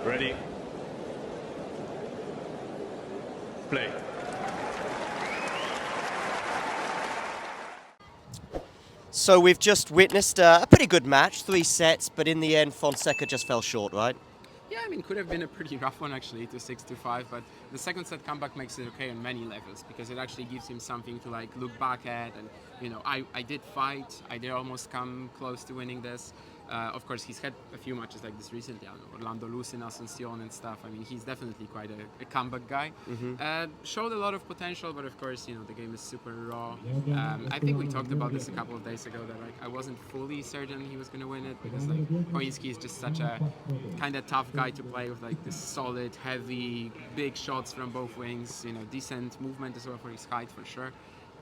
Ready. Play. So we've just witnessed a pretty good match, 3 sets, but in the end Fonseca just fell short, right? Yeah, I mean, could have been a pretty rough one actually, to 6-5, but the second set comeback makes it okay on many levels because it actually gives him something to like look back at, and I did fight, I did almost come close to winning this. Of course, he's had a few matches like this recently. I don't know, Orlando Luz in Asuncion and stuff. I mean, he's definitely quite a comeback guy. Showed a lot of potential, but of course, the game is super raw. I think we talked about this a couple of days ago that like I wasn't fully certain he was going to win it because like Choinski is just such a kind of tough guy to play with, like this solid, heavy, big shots from both wings. Decent movement as well for his height for sure.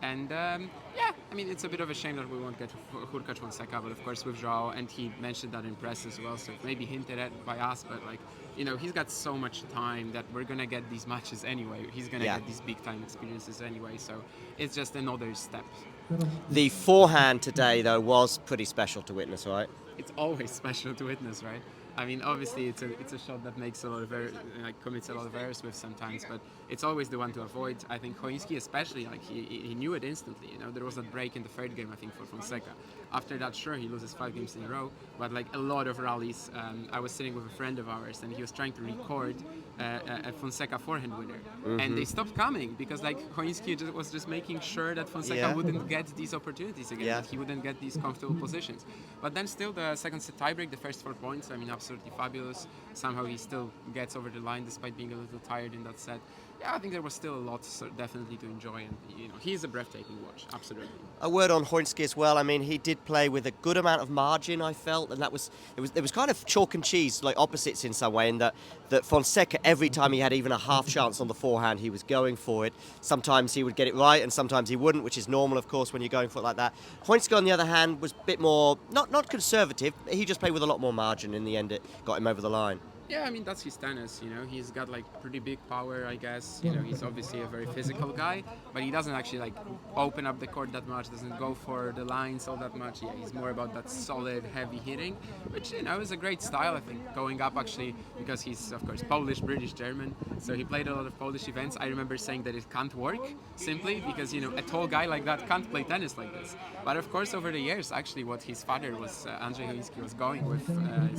And yeah, I mean, it's a bit of a shame that we won't get Hurkacz Fonseca, but of course with Joao, and he mentioned that in press as well, so maybe hinted at by us, but like, he's got so much time that we're gonna get these matches anyway. He's gonna get these big time experiences anyway, so it's just another step. The forehand today, though, was pretty special to witness, right? It's always special to witness, right? I mean, obviously it's a shot that makes a lot of commits a lot of errors with sometimes, but it's always the one to avoid. I think Choinski especially, like he knew it instantly. There was that break in the third game, I think, for Fonseca. After that, sure, he loses 5 games in a row, but like a lot of rallies. I was sitting with a friend of ours, and he was trying to record a Fonseca forehand winner, and they stopped coming because like Choinski was just making sure that Fonseca wouldn't get these opportunities again, that he wouldn't get these comfortable positions. But then still, the second set tiebreak, the first 4 points, I mean, absolutely fabulous. Somehow he still gets over the line despite being a little tired in that set. Yeah, I think there was still a lot definitely to enjoy, and he's a breathtaking watch, absolutely. A word on Choinski as well. I mean, he did play with a good amount of margin, I felt, and it was kind of chalk and cheese, like opposites in some way, in that Fonseca, every time he had even a half chance on the forehand, he was going for it. Sometimes he would get it right, and sometimes he wouldn't, which is normal, of course, when you're going for it like that. Choinski, on the other hand, was a bit more, not conservative, he just played with a lot more margin. In the end, it got him over the line. Yeah, I mean, that's his tennis, he's got like pretty big power, I guess. He's obviously a very physical guy, but he doesn't actually like open up the court that much, doesn't go for the lines all that much. Yeah, he's more about that solid, heavy hitting, which, is a great style, I think, going up actually, because he's, of course, Polish, British, German, so he played a lot of Polish events. I remember saying that it can't work, simply because, a tall guy like that can't play tennis like this. But of course, over the years, actually, what his father was, Andrzej Choinski, was going with,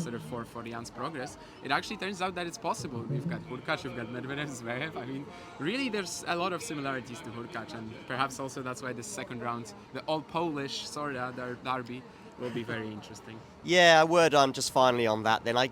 sort of for Jan's progress, it actually turns out that it's possible. We've got Hurkacz, we've got Medvedev, Zverev. I mean, really, there's a lot of similarities to Hurkacz, and perhaps also that's why the second round, the all Polish derby, will be very interesting. Yeah, a word on just finally on that. Then I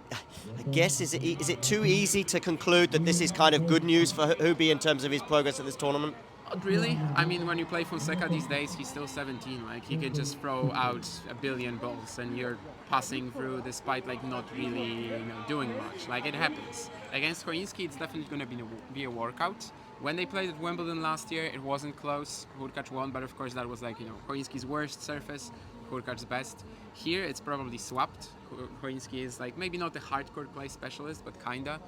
guess is it too easy to conclude that this is kind of good news for Hubie in terms of his progress at this tournament? Not really. I mean, when you play Fonseca these days, he's still 17. Like, he can just throw out a billion balls, and you're passing through despite like not really doing much. Like, it happens. Against Choinski, it's definitely going to be a workout. When they played at Wimbledon last year, it wasn't close. Hurkacz won, but of course that was like Choinski's worst surface, Hurkacz's best. Here, it's probably swapped. Choinski is like maybe not a hardcore play specialist, but kinda.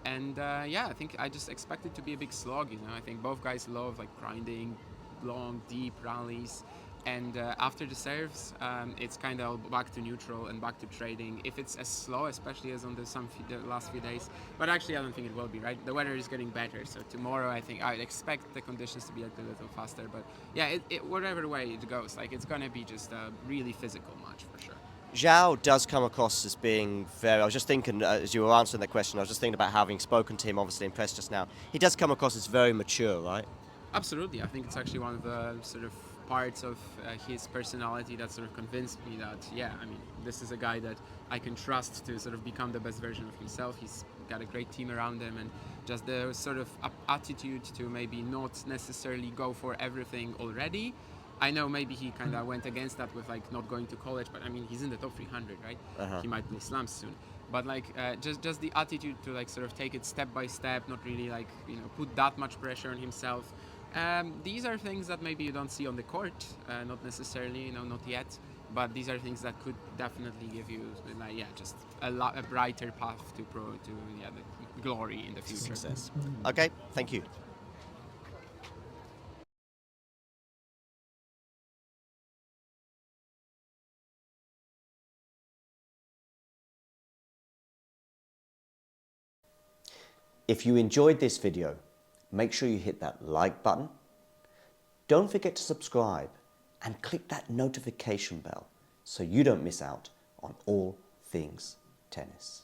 And yeah, I think I just expect it to be a big slog. I think both guys love like grinding, long, deep rallies. And after the serves, it's kind of back to neutral and back to trading. If it's as slow, especially as on the last few days, but actually I don't think it will be, right? The weather is getting better, so tomorrow I think I'd expect the conditions to be like a little faster. But yeah, whatever way it goes, like it's gonna be just a really physical match for sure. Joao does come across as being very. I was just thinking, as you were answering that question, I was just thinking about having spoken to him, obviously in press just now. He does come across as very mature, right? Absolutely. I think it's actually one of the sort of parts of his personality that sort of convinced me that, yeah, I mean, this is a guy that I can trust to sort of become the best version of himself. He's got a great team around him, and just the sort of attitude to maybe not necessarily go for everything already. I know maybe he kind of went against that with like not going to college, but I mean, he's in the top 300, right? He might play slams soon. But like just the attitude to like sort of take it step by step, not really like put that much pressure on himself. These are things that maybe you don't see on the court, not necessarily, not yet. But these are things that could definitely give you, like, yeah, just a brighter path to the glory in the future. Success. Okay, thank you. If you enjoyed this video, make sure you hit that like button. Don't forget to subscribe and click that notification bell so you don't miss out on all things tennis.